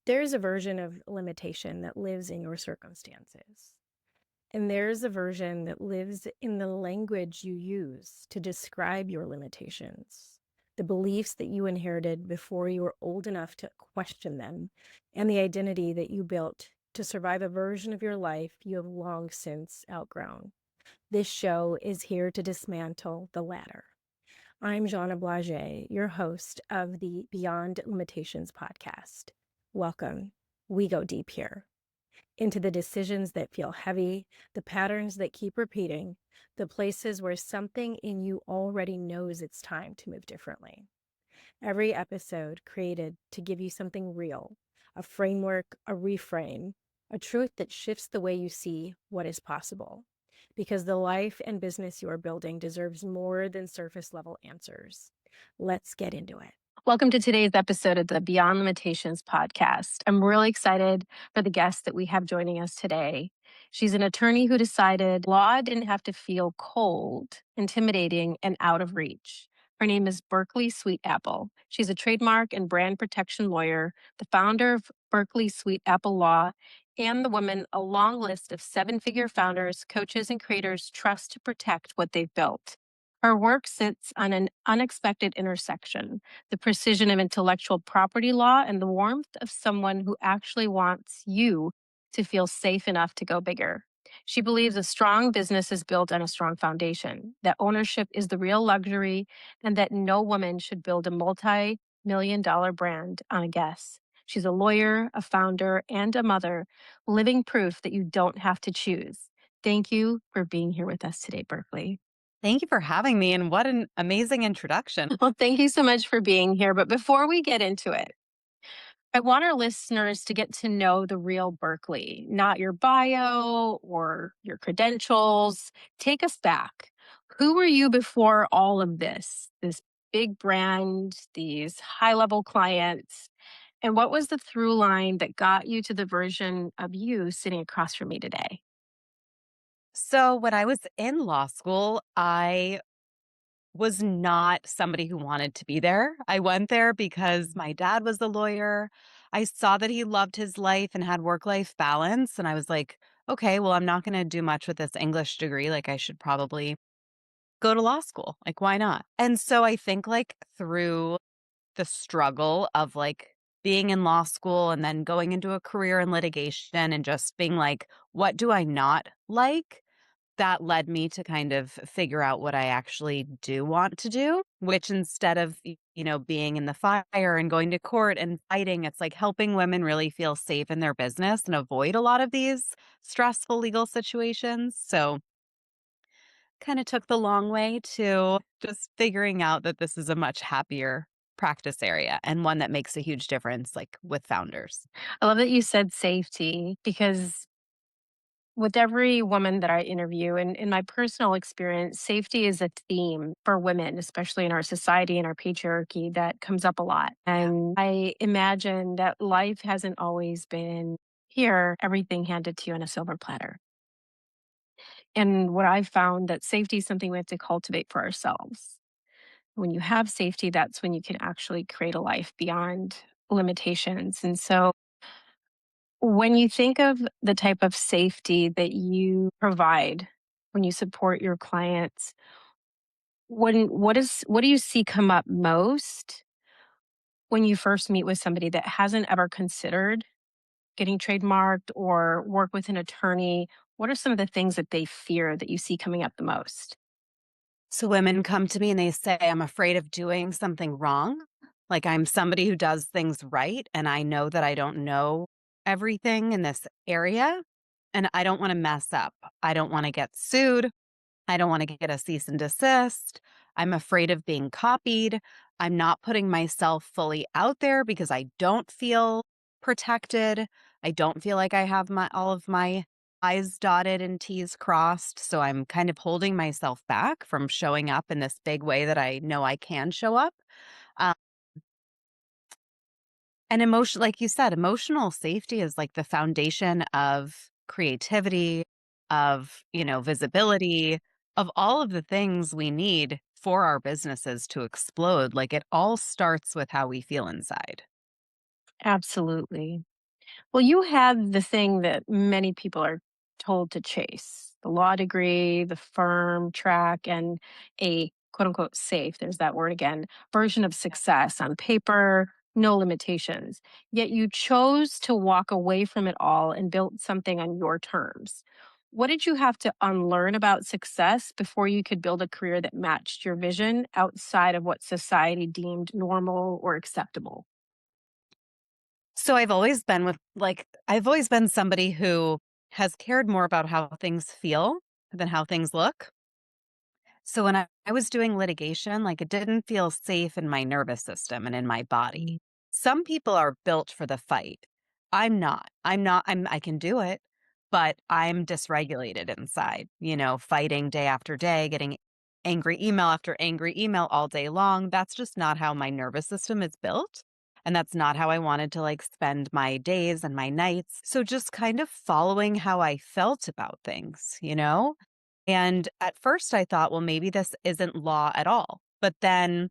There's a version of limitation that lives in your circumstances. And there's a version that lives in the language you use to describe your limitations, the beliefs that you inherited before you were old enough to question them, and the identity that you built to survive a version of your life you have long since outgrown. This show is here to dismantle the latter. I'm Jana Blage, your host of the Beyond Limitations podcast. Welcome. We go deep here into the decisions that feel heavy, the patterns that keep repeating, the places where something in you already knows it's time to move differently. Every episode created to give you something real, a framework, a reframe, a truth that shifts the way you see what is possible. Because the life and business you are building deserves more than surface level answers. Let's get into it. Welcome to today's episode of the Beyond Limitations podcast. I'm really excited for the guest that we have joining us today. She's an attorney who decided law didn't have to feel cold, intimidating, and out of reach. Her name is Berkeley Sweetapple. She's a trademark and brand protection lawyer, the founder of Berkeley Sweetapple Law, and the woman a long list of seven-figure founders, coaches, and creators trust to protect what they've built. Her work sits on an unexpected intersection, the precision of intellectual property law and the warmth of someone who actually wants you to feel safe enough to go bigger. She believes a strong business is built on a strong foundation, that ownership is the real luxury, and that no woman should build a multi-million-dollar brand on a guess. She's a lawyer, a founder, and a mother, living proof that you don't have to choose. Thank you for being here with us today, Berkeley. Thank you for having me, and what an amazing introduction. Well, thank you so much for being here. But before we get into it, I want our listeners to get to know the real Berkeley, not your bio or your credentials. Take us back. Who were you before all of this big brand, these high level clients? And what was the through line that got you to the version of you sitting across from me today? So, when I was in law school, I was not somebody who wanted to be there. I went there because my dad was a lawyer. I saw that he loved his life and had work life balance. And I was like, okay, well, I'm not going to do much with this English degree. Like, I should probably go to law school. Like, why not? And so I think, like, through the struggle of like being in law school and then going into a career in litigation and just being like, what do I not like? That led me to kind of figure out what I actually do want to do, which instead of, being in the fire and going to court and fighting, it's like helping women really feel safe in their business and avoid a lot of these stressful legal situations. So, kind of took the long way to just figuring out that this is a much happier practice area and one that makes a huge difference, like with founders. I love that you said safety because with every woman that I interview, and in my personal experience, safety is a theme for women, especially in our society and our patriarchy, that comes up a lot. Yeah. And I imagine that life hasn't always been here, everything handed to you on a silver platter. And what I've found that safety is something we have to cultivate for ourselves. When you have safety, that's when you can actually create a life beyond limitations. And so when you think of the type of safety that you provide when you support your clients, what do you see come up most when you first meet with somebody that hasn't ever considered getting trademarked or work with an attorney? What are some of the things that they fear that you see coming up the most? So women come to me and they say, I'm afraid of doing something wrong. Like I'm somebody who does things right. And I know that I don't know everything in this area. And I don't want to mess up. I don't want to get sued. I don't want to get a cease and desist. I'm afraid of being copied. I'm not putting myself fully out there because I don't feel protected. I don't feel like I have my all of my I's dotted and T's crossed. So I'm kind of holding myself back from showing up in this big way that I know I can show up. Um, and emotion, like you said, emotional safety is like the foundation of creativity, of, visibility, of all of the things we need for our businesses to explode. Like it all starts with how we feel inside. Absolutely. Well, you have the thing that many people are told to chase: the law degree, the firm track, and a quote unquote safe, there's that word again, version of success on paper, no limitations. Yet you chose to walk away from it all and build something on your terms. What did you have to unlearn about success before you could build a career that matched your vision outside of what society deemed normal or acceptable? So I've always been somebody who has cared more about how things feel than how things look. So when I was doing litigation, like it didn't feel safe in my nervous system and in my body. Some people are built for the fight. I'm not. I can do it, but I'm dysregulated inside, fighting day after day, getting angry email after angry email all day long. That's just not how my nervous system is built. And that's not how I wanted to like spend my days and my nights. So just kind of following how I felt about things. And at first I thought, well, maybe this isn't law at all. But then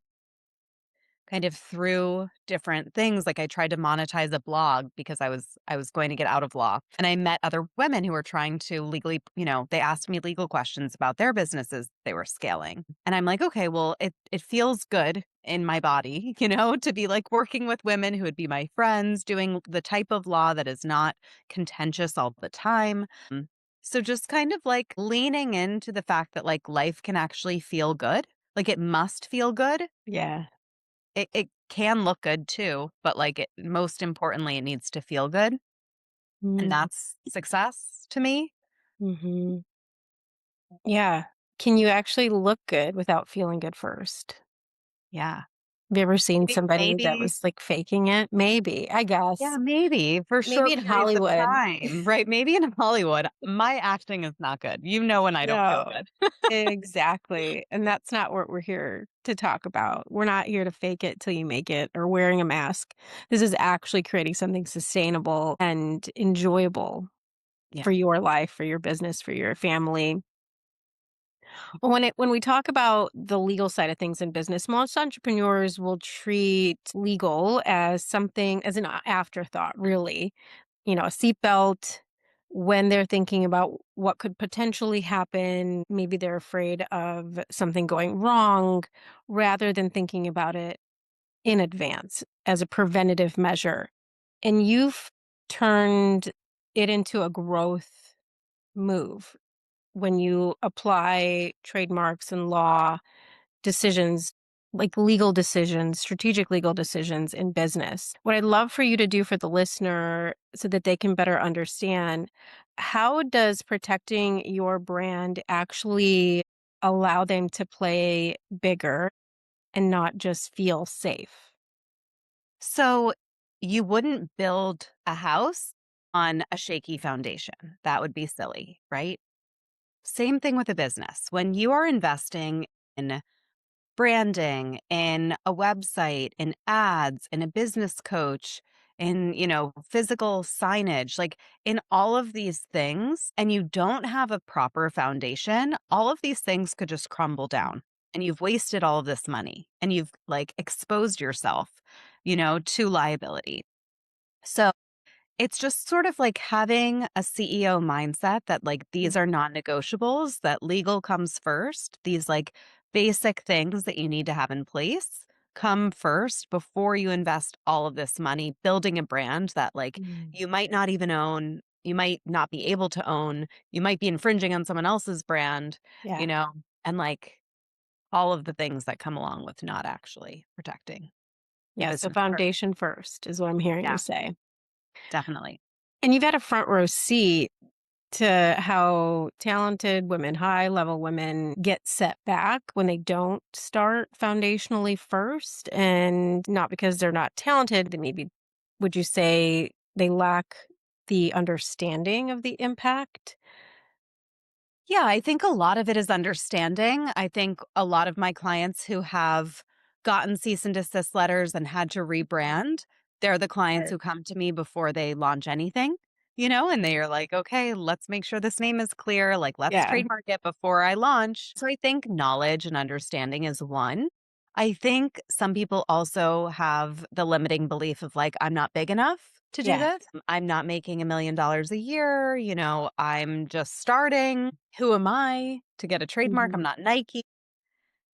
kind of through different things, like I tried to monetize a blog because I was going to get out of law. And I met other women who were trying to legally, they asked me legal questions about their businesses they were scaling. And I'm like, okay, well, it feels good in my body, to be like working with women who would be my friends, doing the type of law that is not contentious all the time. So just kind of like leaning into the fact that like life can actually feel good. Like it must feel good. Yeah. It can look good too, but like most importantly, it needs to feel good. And that's success to me. Mm-hmm. Yeah. Can you actually look good without feeling good first? Yeah. Have you ever seen Maybe, somebody that maybe, was like faking it? Maybe, I yeah, guess. maybe for Maybe short in periods of Hollywood. time, right? Maybe in Hollywood, my acting is not good. When I don't feel No, good. exactly. And that's not what we're here to talk about. We're not here to fake it till you make it or wearing a mask. This is actually creating something sustainable and enjoyable Yeah. for your life, for your business, for your family. When we talk about the legal side of things in business, most entrepreneurs will treat legal as something as an afterthought, really. A seatbelt when they're thinking about what could potentially happen. Maybe they're afraid of something going wrong rather than thinking about it in advance as a preventative measure. And you've turned it into a growth move when you apply trademarks and law decisions, like legal decisions, strategic legal decisions in business. What I'd love for you to do for the listener so that they can better understand, how does protecting your brand actually allow them to play bigger and not just feel safe? So you wouldn't build a house on a shaky foundation. That would be silly, right? Same thing with a business. When you are investing in branding, in a website, in ads, in a business coach, in, physical signage, like in all of these things, and you don't have a proper foundation, all of these things could just crumble down. And you've wasted all of this money and you've like exposed yourself, to liability. So it's just sort of like having a CEO mindset that like these Mm. are non-negotiables, that legal comes first. These like basic things that you need to have in place come first before you invest all of this money building a brand that like Mm. you might not even own, you might not be able to own, you might be infringing on someone else's brand, you Yeah. know, and like all of the things that come along with not actually protecting the Yeah. So business first. foundation first is what I'm hearing you Yeah, say. definitely. And you've had a front row seat to how talented women, high level women get set back when they don't start foundationally first. And not because they're not talented, they maybe, would you say they lack the understanding of the impact? Yeah, I think a lot of it is understanding. I think a lot of my clients who have gotten cease and desist letters and had to rebrand, they're the clients Sure. who come to me before they launch anything, and they are like, okay, let's make sure this name is clear. Like, let's Yeah. trademark it before I launch. So I think knowledge and understanding is one. I think some people also have the limiting belief of like, I'm not big enough. to do Yeah. this. I'm not making $1 million a year. I'm just starting. Who am I to get a trademark? I'm Mhm. not Nike.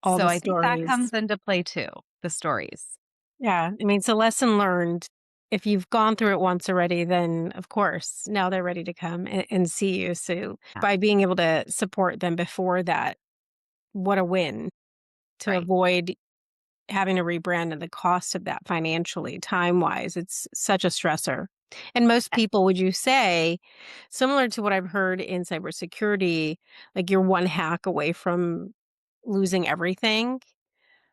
All So the I think that stories. comes into play too, the stories. Yeah. I mean, it's a lesson learned. If you've gone through it once already, then of course, now they're ready to come and see you. So Yeah, by being able to support them before that, what a win to right. avoid having to rebrand and the cost of that financially, time wise. It's such a stressor. And most people, would you say, similar to what I've heard in cybersecurity, like you're one hack away from losing everything?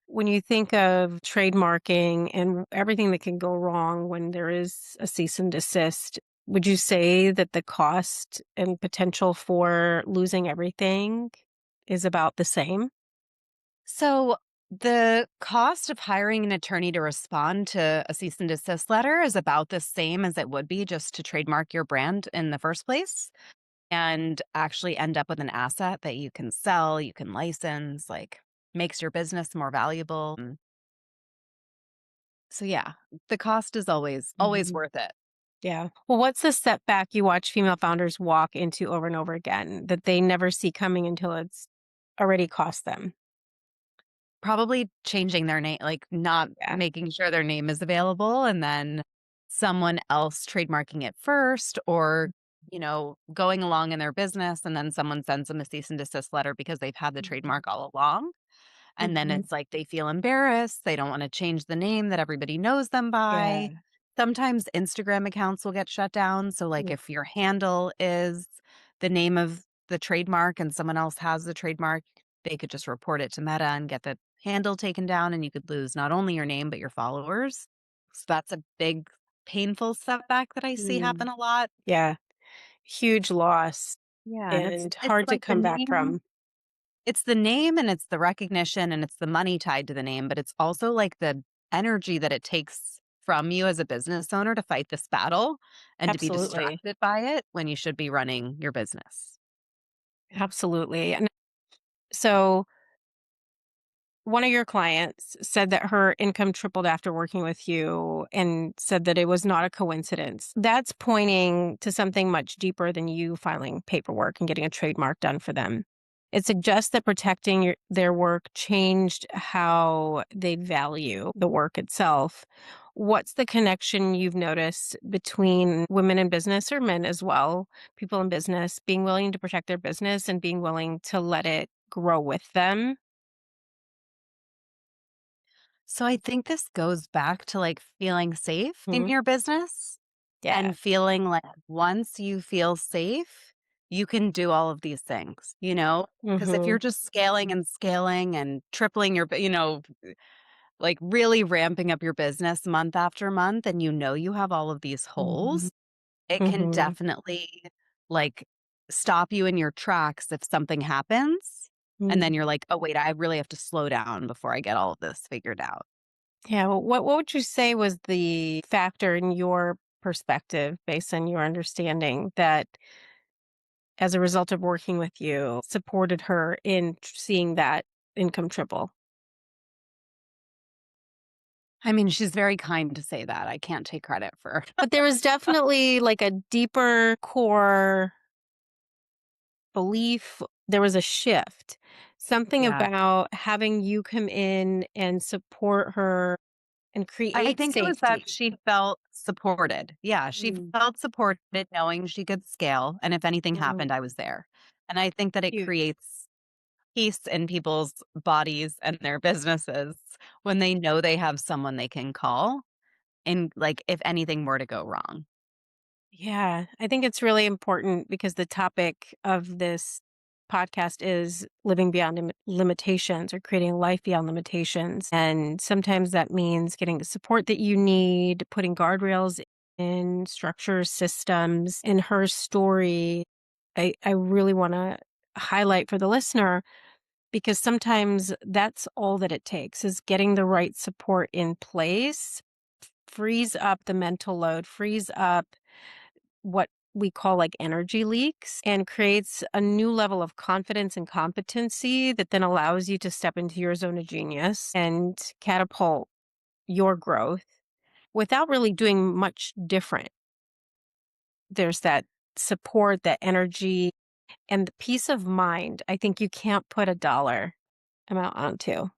When you think of trademarking and everything that can go wrong when there is a cease and desist, would you say that the cost and potential for losing everything is about the same? So the cost of hiring an attorney to respond to a cease and desist letter is about the same as it would be just to trademark your brand in the first place and actually end up with an asset that you can sell, you can license, like makes your business more valuable. So yeah, the cost is always Mhm. worth it. Yeah. Well, what's the setback you watch female founders walk into over and over again that they never see coming until it's already cost them? Probably changing their name, like not Yeah. making sure their name is available and then someone else trademarking it first or, going along in their business and then someone sends them a cease and desist letter because they've had the Mhm. trademark all along. And then Mhm. it's like they feel embarrassed. They don't want to change the name that everybody knows them by. Yeah. Sometimes Instagram accounts will get shut down. So, like, Mm. if your handle is the name of the trademark and someone else has the trademark, they could just report it to Meta and get the handle taken down, and you could lose not only your name, but your followers. So, that's a big, painful setback that I see Mm. happen a lot. Yeah. Huge loss Yeah. And and it's hard to like the come back name. from. It's the name and it's the recognition and it's the money tied to the name, but it's also like the energy that it takes from you as a business owner to fight this battle and to be Absolutely. distracted by it when you should be running your business. Absolutely. And so one of your clients said that her income tripled after working with you and said that it was not a coincidence. That's pointing to something much deeper than you filing paperwork and getting a trademark done for them. It suggests that protecting their work changed how they value the work itself. What's the connection you've noticed between women in business or men as well, people in business, being willing to protect their business and being willing to let it grow with them? So I think this goes back to like feeling safe in Mhm. your business Yeah. and feeling like once you feel safe, you can do all of these things, Because if you're Mhm. just scaling and tripling like really ramping up your business month after month and you have all of these Mhm. holes, it can Mhm. definitely like stop you in your tracks if something happens. And then Mhm. you're like, oh, wait, I really have to slow down before I get all of this figured out. Yeah, well, what would you say was the factor in your perspective, based on your understanding, that as a result of working with you, supported her in seeing that income triple? I mean, she's very kind to say that. I can't take credit for. But there was definitely like a deeper core belief. There was a shift. Something Yeah. about having you come in and support her and I create think it was that safety. she felt supported. Yeah, she Mm. felt supported knowing she could scale. And if anything Mhm. happened, I was there. And I think that it Huge. creates peace in people's bodies and their businesses when they know they have someone they can call and like if anything were to go wrong. Yeah, I think it's really important because the topic of this podcast is living beyond limitations or creating a life beyond limitations. And sometimes that means getting the support that you need, putting guardrails in structures, systems. In her story, I really want to highlight for the listener because sometimes that's all that it takes is getting the right support in place, frees up the mental load, frees up what we call like energy leaks and creates a new level of confidence and competency that then allows you to step into your zone of genius and catapult your growth. without really doing much different. There's that support, that energy, and the peace of mind. I think you can't put a dollar amount onto.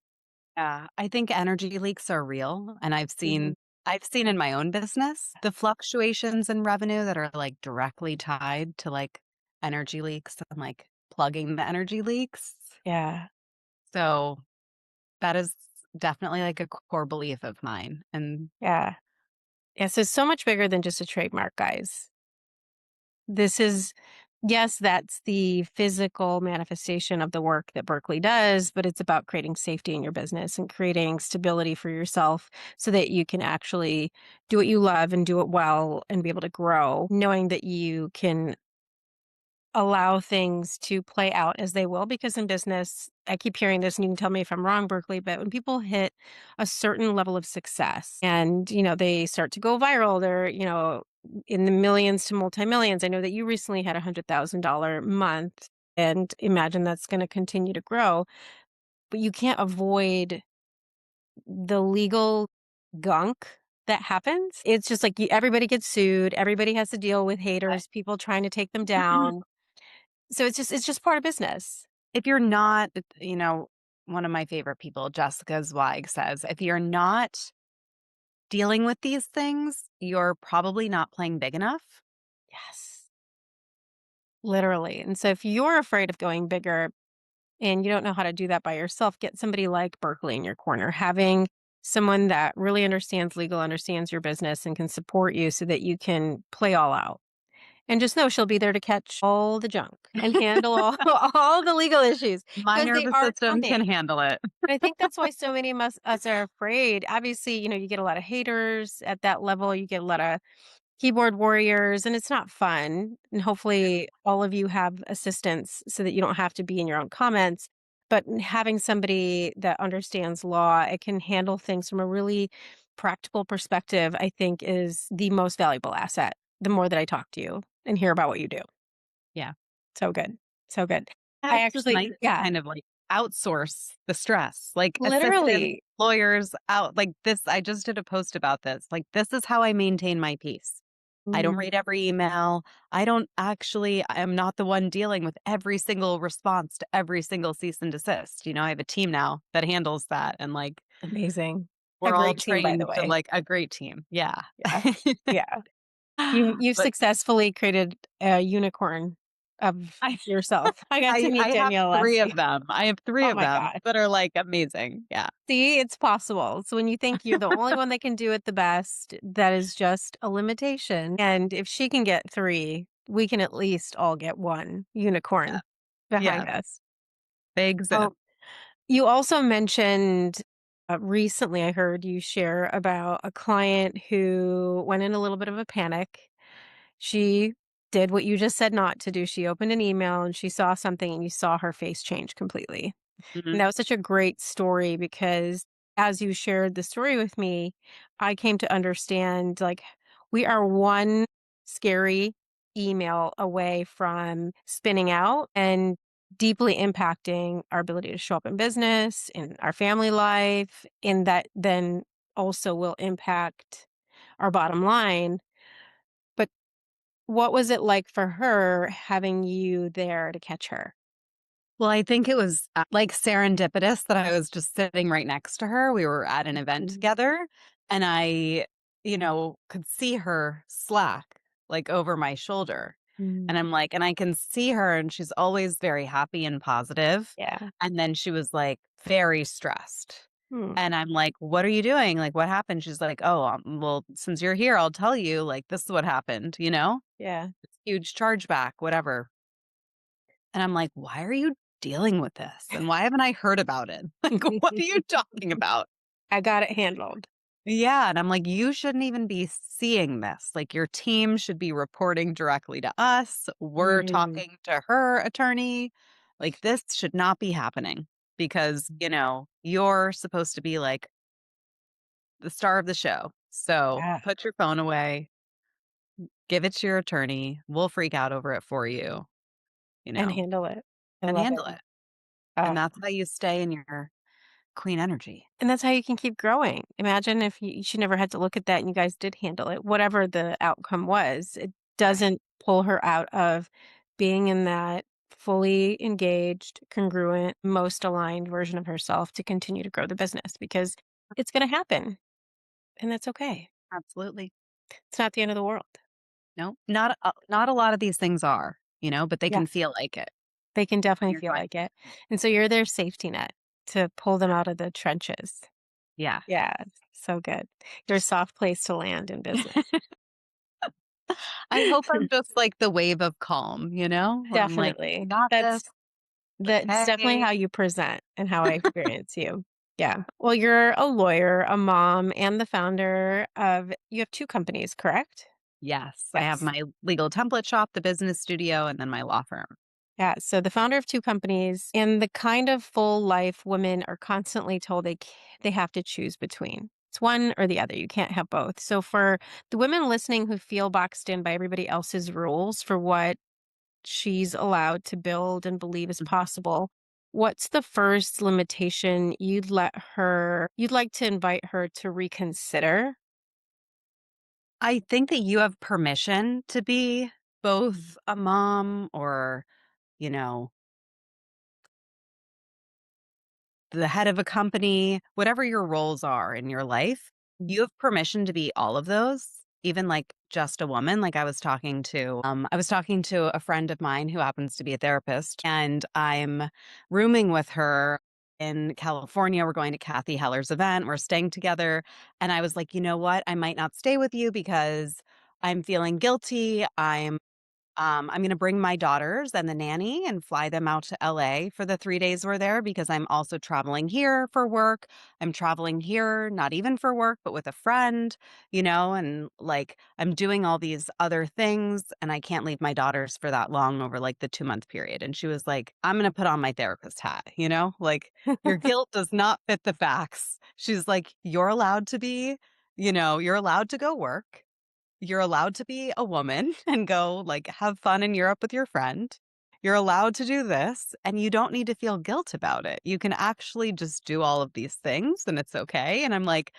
Yeah, I think energy leaks are real, and Mhm. I've seen in my own business the fluctuations in revenue that are like directly tied to like energy leaks and like plugging the energy leaks. Yeah, So that is definitely like a core belief of mine. And yeah. Yeah, so it's so much bigger than just a trademark, guys. This is, yes, that's the physical manifestation of the work that Berkeley does, but it's about creating safety in your business and creating stability for yourself so that you can actually do what you love and do it well and be able to grow, knowing that you can allow things to play out as they will. Because in business, I keep hearing this, and you can tell me if I'm wrong, Berkeley, but when people hit a certain level of success and, they start to go viral, they're, in the millions to multi-millions. I know that you recently had $100,000 month, and imagine that's going to continue to grow, but you can't avoid the legal gunk that happens. It's just like everybody gets sued, everybody has to deal with haters, people trying to take them down. So it's just part of business. if you're not, one of my favorite people, Jessica Zweig, says, if you're not dealing with these things, you're probably not playing big enough. Yes. Literally. And so if you're afraid of going bigger and you don't know how to do that by yourself, get somebody like Berkeley in your corner. Having someone that really understands legal, understands your business, and can support you so that you can play all out. And just know she'll be there to catch all the junk and handle all, all the legal issues My because they nervous are system coming. can handle it. And I think that's why so many of us are afraid. Obviously, you get a lot of haters at that level. You get a lot of keyboard warriors, and it's not fun. And hopefully all of you have assistance so that you don't have to be in your own comments. But having somebody that understands law, it can handle things from a really practical perspective, I think is the most valuable asset. The more that I talk to you and hear about what you do. Yeah. So good. So good. Yeah, I it's just actually, nice to yeah, kind of like outsource the stress, like assistants, literally. lawyers out like this. I just did a post about this. Like, this is how I maintain my peace. I don't Mm, read every email. I am not the one dealing with every single response to every single cease and desist. I have a team now that handles that. And like, amazing. A we're all great team, by the trained to way. like a great team. Yeah. Yeah. Yeah. You've But successfully created a unicorn of I, yourself. I got to meet I have Danielle three last of week. them. I have three Oh of my them god. that are like amazing. Yeah. See, it's possible. So when you think you're the only one that can do it the best, that is just a limitation. And if she can get 3, we can at least all get 1 Yeah. unicorn Yeah. behind us. They exist. Oh, you also mentioned recently, I heard you share about a client who went in a little bit of a panic. She did what you just said not to do. She opened an email and she saw something and you saw her face change completely. And Mhm. that was such a great story because as you shared the story with me, I came to understand like we are one scary email away from spinning out and deeply impacting our ability to show up in business, in our family life, and that then also will impact our bottom line. But what was it like for her having you there to catch her? Well, I think it was like serendipitous that I was just sitting right next to her. We were at an event Mhm. together and I, could see her Slack like over my shoulder. And Mm. I'm like, and I can see her and she's always very happy and positive. Yeah. And then she was like very stressed. Hmm. And I'm like, what are you doing? Like, what happened? She's like, oh, well, since you're here, I'll tell you, like, this is what happened, Yeah. huge chargeback, whatever. And I'm like, "Why are you dealing with this? And why haven't I heard about it? Like, what are you talking about?" I got it handled. Yeah, and I'm like, "You shouldn't even be seeing this. Like, your team should be reporting directly to us. We're Mm. talking to her attorney. Like, this should not be happening because, you're supposed to be like the star of the show. So, Yeah, put your phone away, give it to your attorney. We'll freak out over it for you, you and know, handle it. I and love it. handle it." And Ah, that's how you stay in your queen energy. And that's how you can keep growing. Imagine if she never had to look at that and you guys did handle it, whatever the outcome was. It Right. doesn't pull her out of being in that fully engaged, congruent, most aligned version of herself to continue to grow the business because it's going to happen and that's okay. Absolutely. It's not the end of the world. No, not a lot of these things are, but they Yeah, can feel like it they can when definitely you're feel going like it. And so you're their safety net to pull them out of the trenches. yeah. Yeah, so good. You're a soft place to land in business. I hope I'm just like the wave of calm, where I'm like, "I Definitely. got this. That's definitely Okay." how you present and how I experience you. Yeah. Well, you're a lawyer, a mom, and the founder of you have 2 companies, correct? Yes, I have Yes. my legal template shop, the business studio, and then my law firm. Yeah, so the founder of 2 companies and the kind of full life women are constantly told they have to choose between. It's one or the other. You can't have both. So for the women listening who feel boxed in by everybody else's rules for what she's allowed to build and believe is Mhm. possible. What's the first limitation you'd like to invite her to reconsider? I think that you have permission to be both a mom or, you know, the head of a company, whatever your roles are in your life, Mhm. you have permission to be all of those, even like just a woman. Like I was talking to a friend of mine who happens to be a therapist, and I'm rooming with her in California. We're going to Kathy Heller's event. We're staying together. And I was like, you know what? I might not stay with you because I'm feeling guilty. I'm gonna bring my daughters and the nanny and fly them out to LA for the 3 days we're there because I'm also traveling here for work. I'm traveling here, not even for work, but with a friend, and, like, I'm doing all these other things, and I can't leave my daughters for that long over, like, the 2-month period, and she was like, "I'm gonna put on my therapist hat," Like, "Your guilt does not fit the facts." She's like, "You're allowed to be you're allowed to go work. You're allowed to be a woman and go, like, have fun in Europe with your friend. You're allowed to do this, and you don't need to feel guilt about it. You can actually just do all of these things, and it's okay." And I'm like,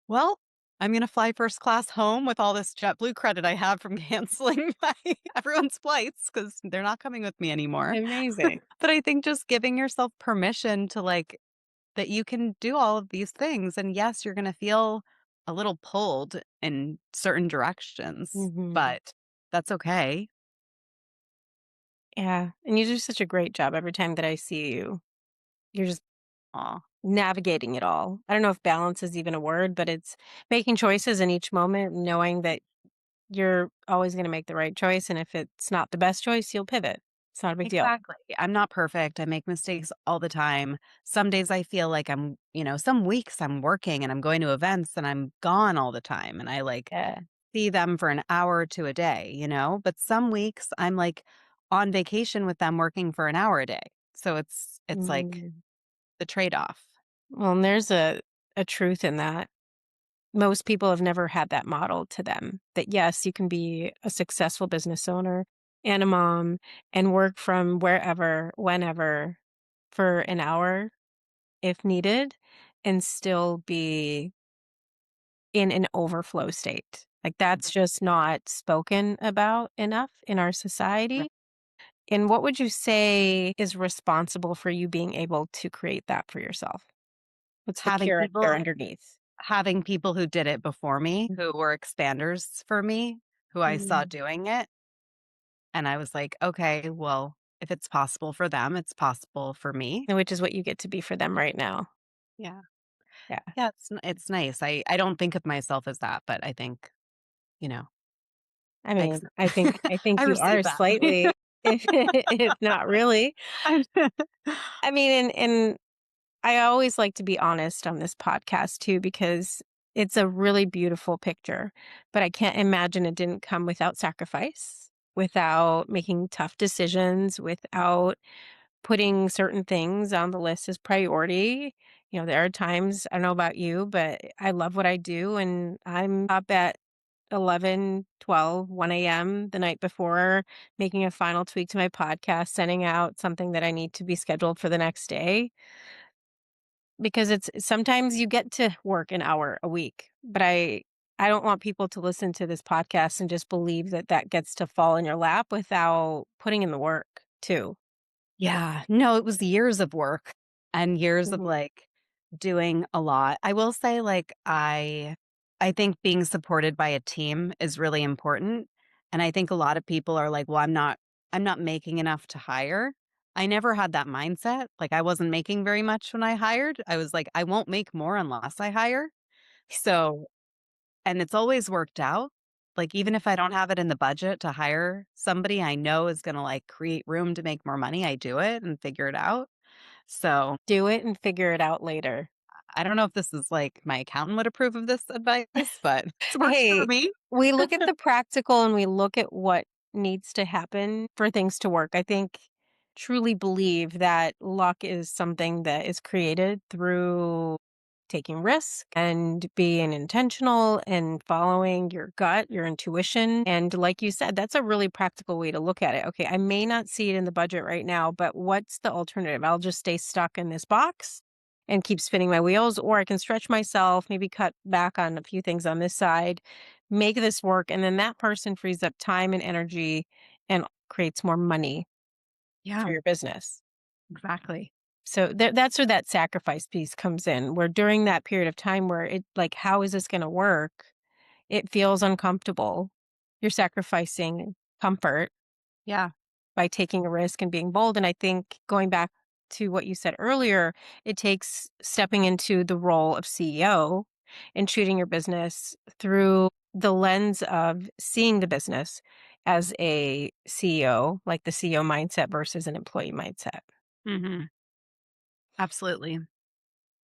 "Well, I'm gonna fly first class home with all this JetBlue credit I have from canceling my everyone's flights because 'cause they're not coming with me anymore." Amazing. But I think just giving yourself permission to, like, that you can do all of these things. And yes, you're going to feel a little pulled in certain directions, Mhm. but that's okay. Yeah, and you do such a great job every time that I see you. You're just Aw, navigating it all. I don't know if balance is even a word, but it's making choices in each moment, knowing that you're always gonna make the right choice, and if it's not the best choice, you'll pivot. It's not a big deal. exactly. I'm not perfect. I make mistakes all the time. Some days I feel like some weeks I'm working and I'm going to events and I'm gone all the time and I like Yeah. see them for an hour to a day, But some weeks I'm like on vacation with them working for an hour a day. So it's like Mm. the trade-off. Well, and there's a truth in that. Most people have never had that modeled to them, that yes, you can be a successful business owner and a mom and work from wherever, whenever for an hour if needed and still be in an overflow state. Like that's just not spoken about enough in our Right. society. And what would you say is responsible for you being able to create that for yourself? What's the Having character people underneath? having people who did it before me, who were expanders for me, who I saw Mhm. doing it, and I was like, "Okay, well, if it's possible for them, it's possible for me." And which is what you get to be for them right now. Yeah. Yeah. Yeah, it's nice. I don't think of myself as that, but I think, you know, I I mean, accept I think I you are receive that. slightly, if not really. I'm I mean, and I always like to be honest on this podcast too, because it's a really beautiful picture, but I can't imagine it didn't come without sacrifice, without making tough decisions, without putting certain things on the list as priority. There are times, I don't know about you, but I love what I do and I'm up at 11, 12, 1 a.m. the night before, making a final tweak to my podcast, sending out something that I need to be scheduled for the next day. because it's sometimes you get to work an hour a week, but I don't want people to listen to this podcast and just believe that that gets to fall in your lap without putting in the work too. Yeah. No, it was years of work and years of Mhm. like doing a lot. I will say like I think being supported by a team is really important. And I think a lot of people are like, "Well, I'm not making enough to hire." I never had that mindset. Like I wasn't making very much when I hired. I was like, "I won't make more unless I hire." So, and it's always worked out. Like even if I don't have it in the budget to hire somebody I know is going to like create room to make more money, I do it and figure it out. So, Do it and figure it out later. I don't know if this is like my accountant would approve of this advice, but it works for Hey, me. we look at the practical and we look at what needs to happen for things to work. I think truly believe that luck is something that is created through taking risk and being intentional and following your gut, your intuition. And like you said, that's a really practical way to look at it. Okay, I may not see it in the budget right now, but what's the alternative? I'll just stay stuck in this box and keep spinning my wheels, or I can stretch myself, maybe cut back on a few things on this side, make this work. And then that person frees up time and energy and creates more money Yeah, for your business. exactly. So that's where that sacrifice piece comes in, where during that period of time where it like, how is this going to work? It feels uncomfortable. You're sacrificing comfort Yeah. by taking a risk and being bold. And I think going back to what you said earlier, it takes stepping into the role of CEO and treating your business through the lens of seeing the business as a CEO, like the CEO mindset versus an employee mindset. Mhm. Absolutely.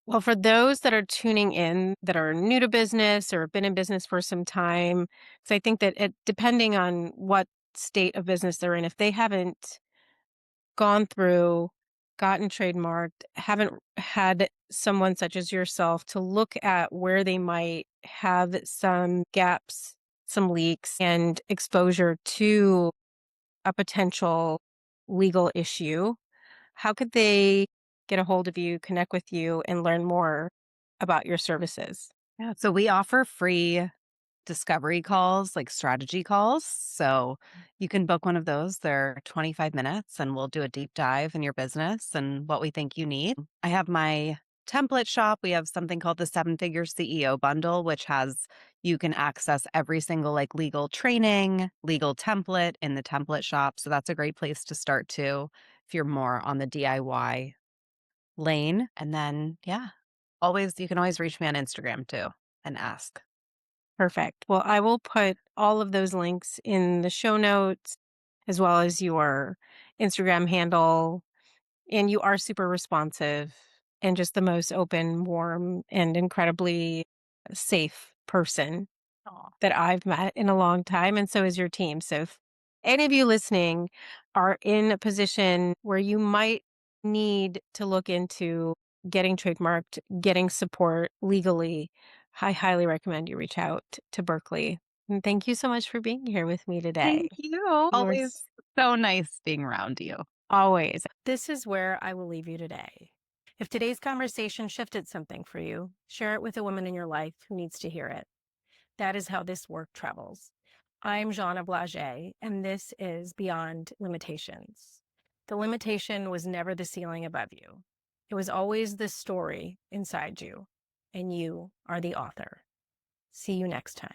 Well, for those that are tuning in that are new to business or have been in business for some time, because I think that depending on what state of business they're in, if they haven't gone through, gotten trademarked, haven't had someone such as yourself to look at where they might have some gaps, some leaks, and exposure to a potential legal issue, how could they get a hold of you, connect with you, and learn more about your services? Yeah. So we offer free discovery calls, like strategy calls. So you can book one of those. They're 25 minutes and we'll do a deep dive in your business and what we think you need. I have my template shop. We have something called the Seven Figure CEO bundle, which has you can access every single like legal training, legal template in the template shop. So that's a great place to start too if you're more on the DIY lane. And then, yeah, always, you can always reach me on Instagram too and ask. Perfect. Well, I will put all of those links in the show notes as well as your Instagram handle. And you are super responsive and just the most open, warm, and incredibly safe person Aw. that I've met in a long time, and so is your team. So if any of you listening are in a position where you might need to look into getting trademarked, getting support legally, I highly recommend you reach out to Berkeley. And thank you so much for being here with me today. Thank you. You are Always so nice being around you. always. This is where I will leave you today. If today's conversation shifted something for you, share it with a woman in your life who needs to hear it. That is how this work travels. I'm Jana Blage, and this is Beyond Limitations. The limitation was never the ceiling above you. It was always the story inside you, and you are the author. See you next time.